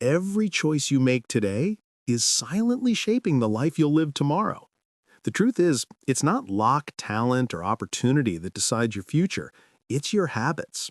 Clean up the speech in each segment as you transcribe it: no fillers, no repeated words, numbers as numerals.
Every choice you make today is silently shaping the life you'll live tomorrow. The truth is, it's not luck, talent, or opportunity that decides your future. It's your habits.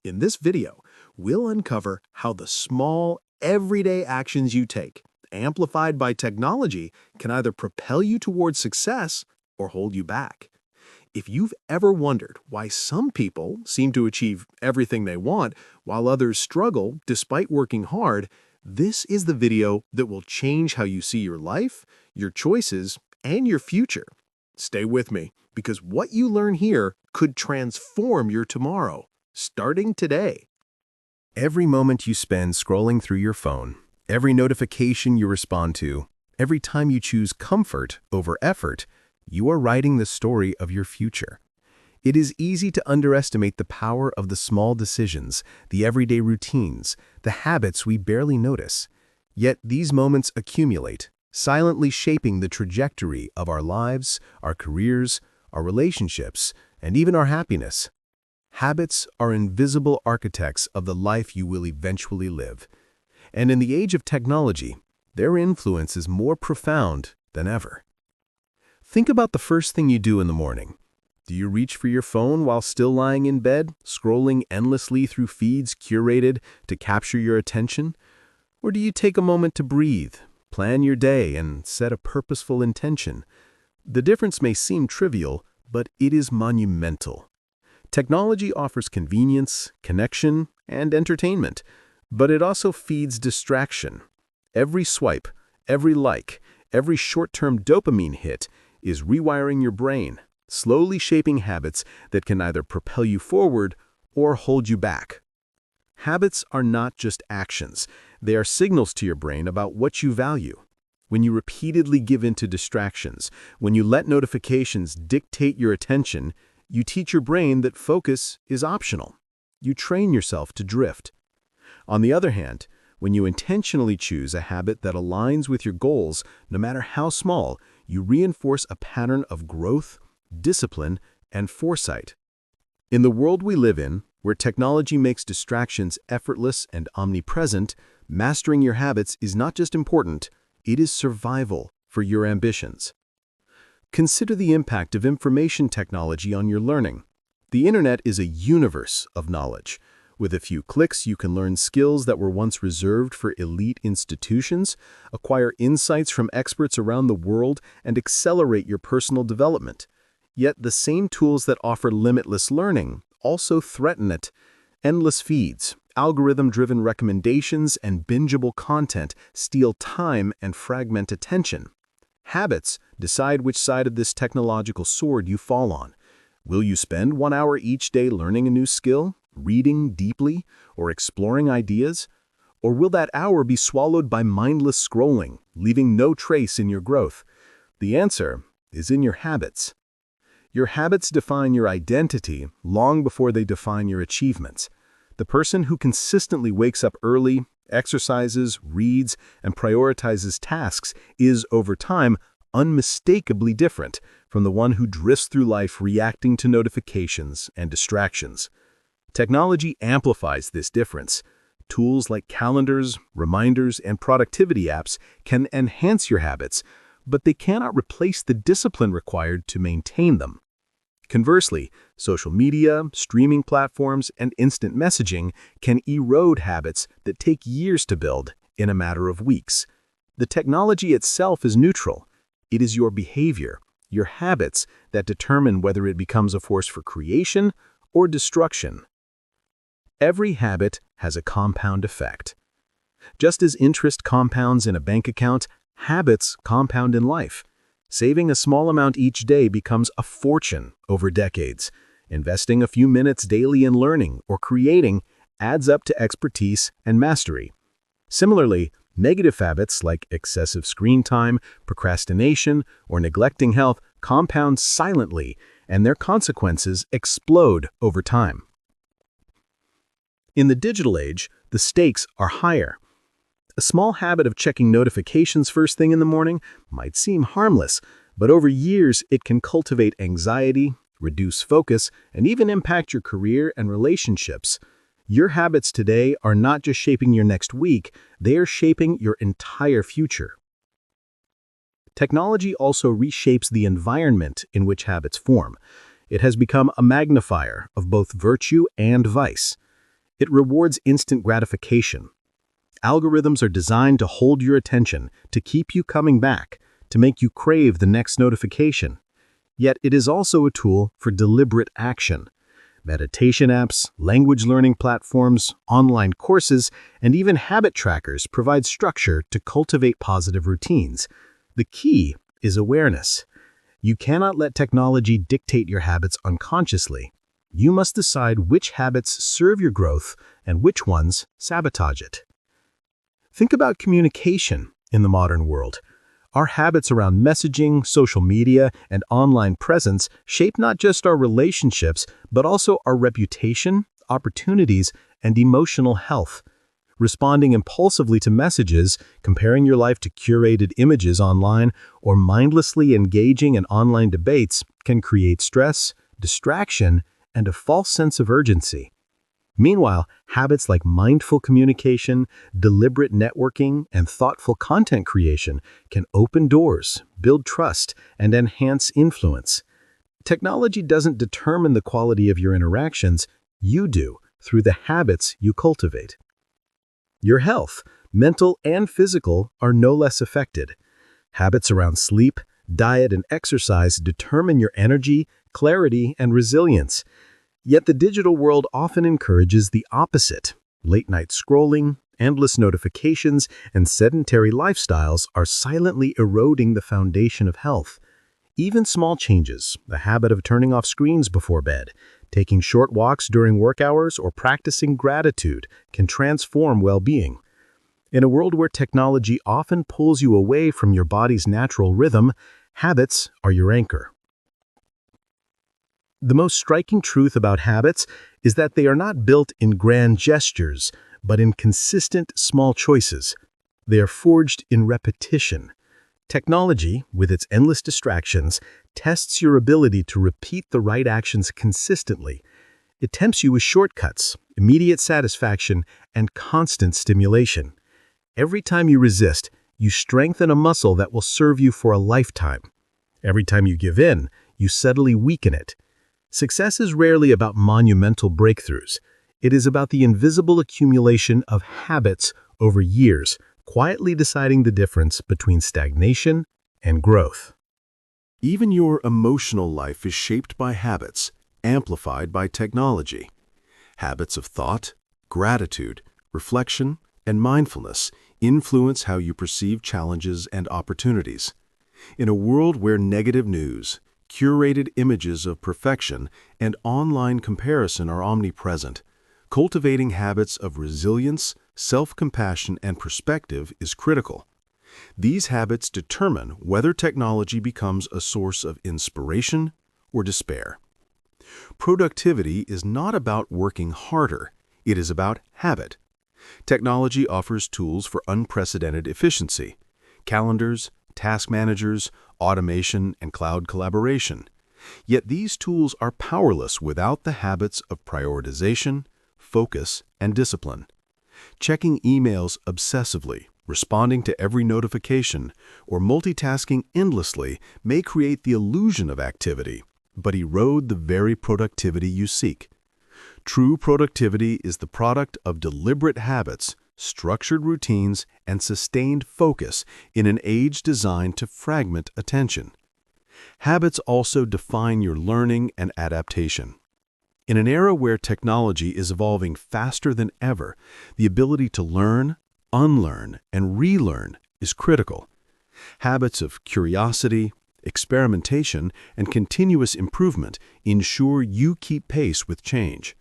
In this video, we'll uncover how the small, everyday actions you take, amplified by technology, can either propel you towards success or hold you back. If you've ever wondered why some people seem to achieve everything they want while others struggle despite working hard, this is the video that will change how you see your life, your choices, and your future. Stay with me, because what you learn here could transform your tomorrow, starting today. Every moment you spend scrolling through your phone, every notification you respond to, every time you choose comfort over effort, you are writing the story of your future. It is easy to underestimate the power of the small decisions, the everyday routines, the habits we barely notice. Yet these moments accumulate, silently shaping the trajectory of our lives, our careers, our relationships, and even our happiness. Habits are invisible architects of the life you will eventually live. And in the age of technology, their influence is more profound than ever. Think about the first thing you do in the morning. Do you reach for your phone while still lying in bed, scrolling endlessly through feeds curated to capture your attention? Or do you take a moment to breathe, plan your day, and set a purposeful intention? The difference may seem trivial, but it is monumental. Technology offers convenience, connection, and entertainment, but it also feeds distraction. Every swipe, every like, every short-term dopamine hit is rewiring your brain, slowly shaping habits that can either propel you forward or hold you back. Habits are not just actions. They are signals to your brain about what you value. When you repeatedly give in to distractions, when you let notifications dictate your attention, you teach your brain that focus is optional. You train yourself to drift. On the other hand, when you intentionally choose a habit that aligns with your goals, no matter how small, you reinforce a pattern of growth, discipline, and foresight. In the world we live in, where technology makes distractions effortless and omnipresent, mastering your habits is not just important, it is survival for your ambitions. Consider the impact of information technology on your learning. The internet is a universe of knowledge. With a few clicks, you can learn skills that were once reserved for elite institutions, acquire insights from experts around the world, and accelerate your personal development. Yet the same tools that offer limitless learning also threaten it. Endless feeds, algorithm-driven recommendations, and bingeable content steal time and fragment attention. Habits decide which side of this technological sword you fall on. Will you spend 1 hour each day learning a new skill, reading deeply, or exploring ideas? Or will that hour be swallowed by mindless scrolling, leaving no trace in your growth? The answer is in your habits. Your habits define your identity long before they define your achievements. The person who consistently wakes up early, exercises, reads, and prioritizes tasks is, over time, unmistakably different from the one who drifts through life reacting to notifications and distractions. Technology amplifies this difference. Tools like calendars, reminders, and productivity apps can enhance your habits, but they cannot replace the discipline required to maintain them. Conversely, social media, streaming platforms, and instant messaging can erode habits that take years to build in a matter of weeks. The technology itself is neutral. It is your behavior, your habits, that determine whether it becomes a force for creation or destruction. Every habit has a compound effect. Just as interest compounds in a bank account, habits compound in life. Saving a small amount each day becomes a fortune over decades. Investing a few minutes daily in learning or creating adds up to expertise and mastery. Similarly, negative habits like excessive screen time, procrastination, or neglecting health compound silently, and their consequences explode over time. In the digital age, the stakes are higher. A small habit of checking notifications first thing in the morning might seem harmless, but over years it can cultivate anxiety, reduce focus, and even impact your career and relationships. Your habits today are not just shaping your next week, they are shaping your entire future. Technology also reshapes the environment in which habits form. It has become a magnifier of both virtue and vice. It rewards instant gratification. Algorithms are designed to hold your attention, to keep you coming back, to make you crave the next notification. Yet it is also a tool for deliberate action. Meditation apps, language learning platforms, online courses, and even habit trackers provide structure to cultivate positive routines. The key is awareness. You cannot let technology dictate your habits unconsciously. You must decide which habits serve your growth and which ones sabotage it. Think about communication in the modern world. Our habits around messaging, social media, and online presence shape not just our relationships, but also our reputation, opportunities, and emotional health. Responding impulsively to messages, comparing your life to curated images online, or mindlessly engaging in online debates can create stress, distraction, and a false sense of urgency. Meanwhile, habits like mindful communication, deliberate networking, and thoughtful content creation can open doors, build trust, and enhance influence. Technology doesn't determine the quality of your interactions, you do, through the habits you cultivate. Your health, mental and physical, are no less affected. Habits around sleep, diet, and exercise determine your energy, clarity, and resilience. Yet the digital world often encourages the opposite. Late-night scrolling, endless notifications, and sedentary lifestyles are silently eroding the foundation of health. Even small changes, the habit of turning off screens before bed, taking short walks during work hours, or practicing gratitude can transform well-being. In a world where technology often pulls you away from your body's natural rhythm, habits are your anchor. The most striking truth about habits is that they are not built in grand gestures, but in consistent small choices. They are forged in repetition. Technology, with its endless distractions, tests your ability to repeat the right actions consistently. It tempts you with shortcuts, immediate satisfaction, and constant stimulation. Every time you resist, you strengthen a muscle that will serve you for a lifetime. Every time you give in, you subtly weaken it. Success is rarely about monumental breakthroughs. It is about the invisible accumulation of habits over years, quietly deciding the difference between stagnation and growth. Even your emotional life is shaped by habits, amplified by technology. Habits of thought, gratitude, reflection, and mindfulness influence how you perceive challenges and opportunities. In a world where negative news, curated images of perfection, and online comparison are omnipresent, cultivating habits of resilience, self-compassion, and perspective is critical. These habits determine whether technology becomes a source of inspiration or despair. Productivity is not about working harder, it is about habit. Technology offers tools for unprecedented efficiency: calendars, task managers, automation, and cloud collaboration. Yet these tools are powerless without the habits of prioritization, focus, and discipline. Checking emails obsessively, responding to every notification, or multitasking endlessly may create the illusion of activity, but erode the very productivity you seek. True productivity is the product of deliberate habits, structured routines, and sustained focus in an age designed to fragment attention. Habits also define your learning and adaptation. In an era where technology is evolving faster than ever, the ability to learn, unlearn, and relearn is critical. Habits of curiosity, experimentation, and continuous improvement ensure you keep pace with change.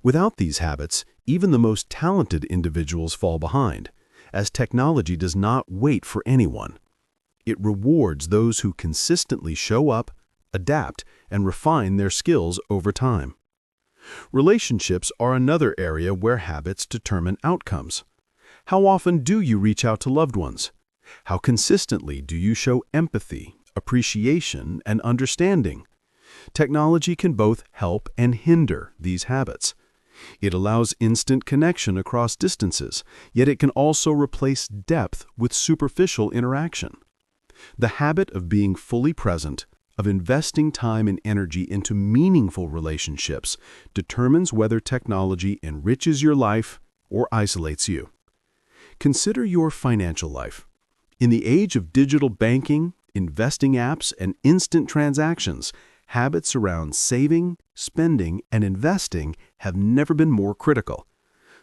Without these habits, even the most talented individuals fall behind, as technology does not wait for anyone. It rewards those who consistently show up, adapt, and refine their skills over time. Relationships are another area where habits determine outcomes. How often do you reach out to loved ones? How consistently do you show empathy, appreciation, and understanding? Technology can both help and hinder these habits. It allows instant connection across distances, yet it can also replace depth with superficial interaction. The habit of being fully present, of investing time and energy into meaningful relationships, determines whether technology enriches your life or isolates you. Consider your financial life. In the age of digital banking, investing apps, and instant transactions, habits around saving, spending, and investing have never been more critical.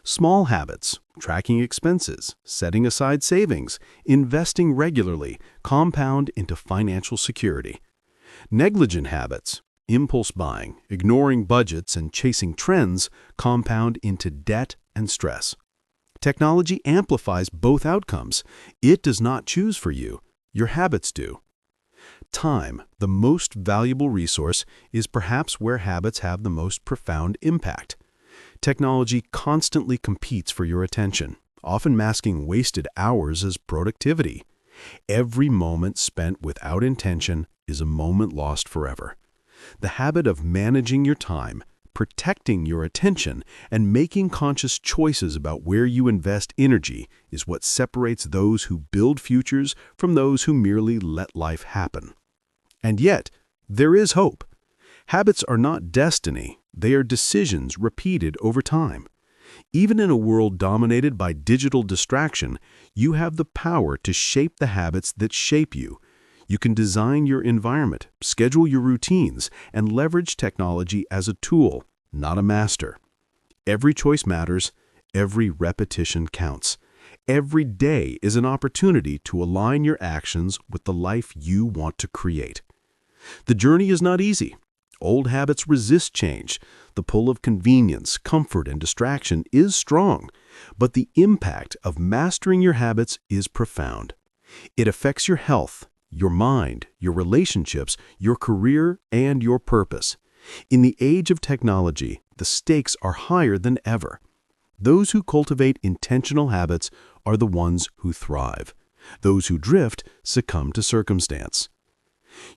Small habits, tracking expenses, setting aside savings, investing regularly, compound into financial security. Negligent habits, impulse buying, ignoring budgets, and chasing trends, compound into debt and stress. Technology amplifies both outcomes. It does not choose for you. Your habits do. Time, the most valuable resource, is perhaps where habits have the most profound impact. Technology constantly competes for your attention, often masking wasted hours as productivity. Every moment spent without intention is a moment lost forever. The habit of managing your time, protecting your attention, and making conscious choices about where you invest energy is what separates those who build futures from those who merely let life happen. And yet, there is hope. Habits are not destiny, they are decisions repeated over time. Even in a world dominated by digital distraction, you have the power to shape the habits that shape you. You can design your environment, schedule your routines, and leverage technology as a tool, not a master. Every choice matters, every repetition counts. Every day is an opportunity to align your actions with the life you want to create. The journey is not easy. Old habits resist change. The pull of convenience, comfort, and distraction is strong, but the impact of mastering your habits is profound. It affects your health, your mind, your relationships, your career, and your purpose. In the age of technology, the stakes are higher than ever. Those who cultivate intentional habits are the ones who thrive. Those who drift succumb to circumstance.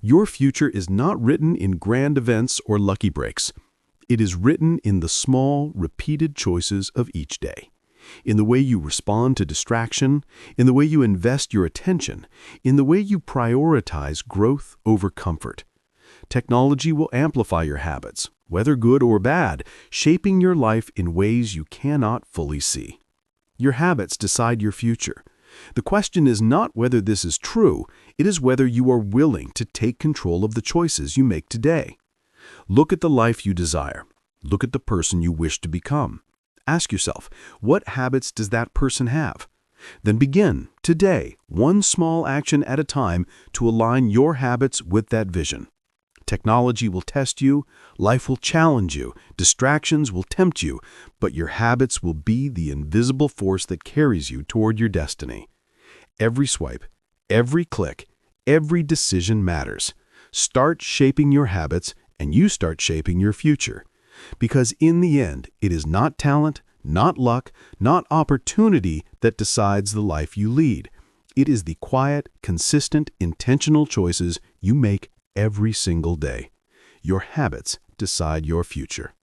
Your future is not written in grand events or lucky breaks. It is written in the small, repeated choices of each day. In the way you respond to distraction, in the way you invest your attention, in the way you prioritize growth over comfort. Technology will amplify your habits, whether good or bad, shaping your life in ways you cannot fully see. Your habits decide your future. The question is not whether this is true, it is whether you are willing to take control of the choices you make today. Look at the life you desire. Look at the person you wish to become. Ask yourself, what habits does that person have? Then begin, today, one small action at a time to align your habits with that vision. Technology will test you, life will challenge you, distractions will tempt you, but your habits will be the invisible force that carries you toward your destiny. Every swipe, every click, every decision matters. Start shaping your habits, and you start shaping your future. Because in the end, it is not talent, not luck, not opportunity that decides the life you lead. It is the quiet, consistent, intentional choices you make every single day. Your habits decide your future.